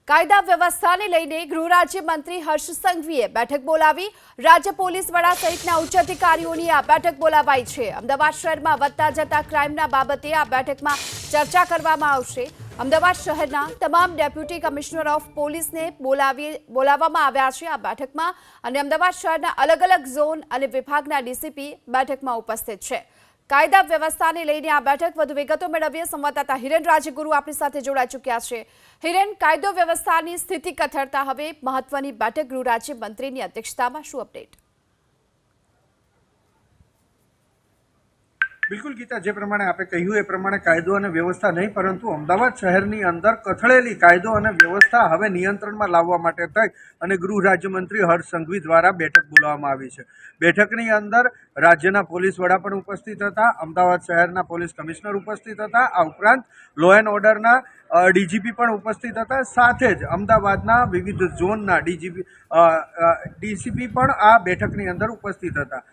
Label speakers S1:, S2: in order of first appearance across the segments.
S1: કાયદા વ્યવસ્થાને લઈને ગૃહ રાજ્યમંત્રી હર્ષ સંઘવીએ બેઠક બોલાવી। રાજ્ય પોલીસ વડા સહિતના ઉચ્ચ અધિકારીઓની આ બેઠક બોલાવાઈ છે। અમદાવાદ શહેરમાં વધતા જતા ક્રાઇમના બાબતે આ બેઠકમાં ચર્ચા કરવામાં આવશે। અમદાવાદ શહેરના તમામ ડેપ્યુટી કમિશનર ઓફ પોલીસને બોલાવવામાં આવ્યા છે આ બેઠકમાં અને અમદાવાદ શહેરના અલગ અલગ ઝોન અને વિભાગના ડીસીપી બેઠકમાં ઉપસ્થિત છે। કાયદા વ્યવસ્થાને લઈને આ બેઠક વધુ વિગતો મેળવીએ। સંવાદદાતા હિરેન રાજગુરુ આપણી સાથે જોડાઈ ચૂક્યા છે। હિરેન, કાયદો વ્યવસ્થાની સ્થિતિ કથળતા હવે મહત્વની બેઠક ગૃહ રાજ્યમંત્રીની અધ્યક્ષતામાં, શું અપડેટ?
S2: બિલકુલ ગીતા, જે પ્રમાણે આપે કહ્યું એ પ્રમાણે કાયદો અને વ્યવસ્થા નહીં પરંતુ અમદાવાદ શહેરની અંદર કથળેલી કાયદો અને વ્યવસ્થા હવે નિયંત્રણમાં લાવવા માટે થઈ અને ગૃહ રાજ્યમંત્રી હર્ષ સંઘવી દ્વારા બેઠક બોલાવવામાં આવી છે। બેઠકની અંદર રાજ્યના પોલીસ વડા પણ ઉપસ્થિત હતા, અમદાવાદ શહેરના પોલીસ કમિશનર ઉપસ્થિત હતા, આ ઉપરાંત લો એન્ડ ઓર્ડરના ડીજીપી પણ ઉપસ્થિત હતા, સાથે જ અમદાવાદના વિવિધ ઝોનના ડીસીપી પણ આ બેઠકની અંદર ઉપસ્થિત હતા।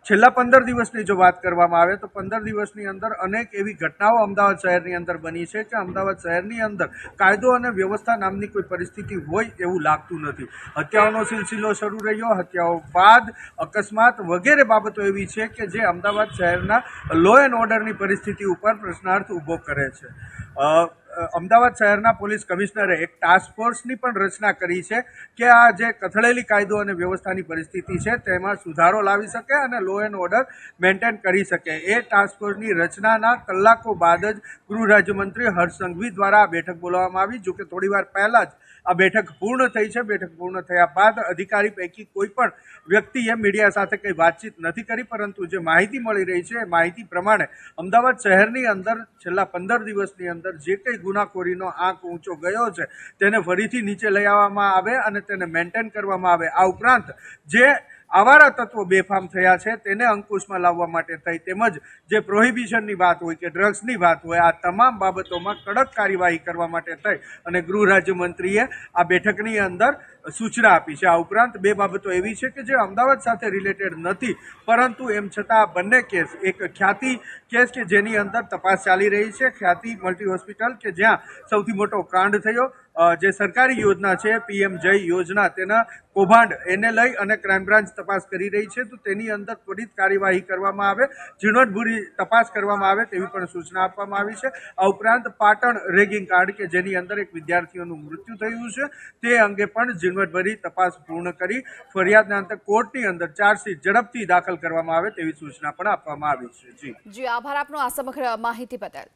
S2: છેલ્લા 15 દિવસની જો વાત કરવામાં આવે તો 15 દિવસની અંદર અનેક એવી ઘટનાઓ અમદાવાદ શહેરની અંદર બની છે કે અમદાવાદ શહેરની અંદર કાયદો અને વ્યવસ્થા નામની કોઈ પરિસ્થિતિ હોય એવું લાગતું નથી। હત્યાઓનો સિલસિલો શરૂ રહ્યો, હત્યાઓ બાદ અકસ્માત વગેરે બાબતો એવી છે કે જે અમદાવાદ શહેરના લો એન્ડ ઓર્ડરની પરિસ્થિતિ ઉપર પ્રશ્નાર્થ ઊભો કરે છે। અમદાવાદ શહેરના પોલીસ કમિશનરે એક ટાસ્ક ફોર્સની પણ રચના કરી છે કે આ જે કથળેલી કાયદો અને વ્યવસ્થાની પરિસ્થિતિ છે તેમાં સુધારો લાવી શકે અને લો એન્ડ ઓર્ડર મેન્ટેન કરી શકે। એ ટાસ્ક ફોર્સની રચનાના કલાકો બાદ જ ગૃહ રાજ્યમંત્રી હર્ષ સંઘવી દ્વારા આ બેઠક બોલાવવામાં આવી। જો કે થોડીવાર પહેલા જ આ બેઠક પૂર્ણ થઈ છે। બેઠક પૂર્ણ થયા બાદ અધિકારી પૈકી કોઈ પણ વ્યક્તિએ મીડિયા સાથે કંઈ વાતચીત નથી કરી, પરંતુ જે માહિતી મળી રહી છે એ માહિતી પ્રમાણે અમદાવાદ શહેરની અંદર છેલ્લા 15 દિવસની અંદર જે કંઈ ગુનાખોરીનો આંક ઊંચો ગયો છે તેને ફરીથી નીચે લઈ આવવામાં આવે અને તેને મેન્ટેન કરવામાં આવે। આ ઉપરાંત જે આવારા તત્વો બેફામ થયા છે તેને અંકુશમાં લાવવા માટે થઈ, તેમજ જે પ્રોહિબિશનની વાત હોય કે ડ્રગ્સની વાત હોય, આ તમામ બાબતોમાં કડક કાર્યવાહી કરવા માટે થઈ અને ગૃહ રાજ્યમંત્રીએ આ બેઠકની અંદર સૂચના આપી છે। આ ઉપરાંત બે બાબતો એવી છે કે જે અમદાવાદ સાથે રિલેટેડ નથી, પરંતુ એમ છતાં આ બંને કેસ, એક ખ્યાતિ કેસ કે જેની અંદર તપાસ ચાલી રહી છે, ખ્યાતિ મલ્ટી હોસ્પિટલ કે જ્યાં સૌથી મોટો કાંડ થયો, જે સરકારી યોજના છે PM જય યોજના, તેના કૌભાંડ એને લઈ અને ક્રાઇમ બ્રાન્ચ તપાસ કરી રહી છે, તો તેની અંદર ત્વરિત કાર્યવાહી કરવામાં આવે, ઝીણવટભરી તપાસ કરવામાં આવે તેવી પણ સૂચના આપવામાં આવી છે। આ ઉપરાંત પાટણ રેગિંગ કાંડ કે જેની અંદર એક વિદ્યાર્થીઓનું મૃત્યુ થયું છે તે અંગે પણ ઝીણવટભરી તપાસ પૂર્ણ કરી ફરિયાદના અંતે કોર્ટની અંદર ચાર્જશીટ ઝડપથી દાખલ કરવામાં આવે તેવી સૂચના પણ આપવામાં આવી છે।
S1: જી, આભાર આપનો આ સમગ્ર માહિતી બદલ।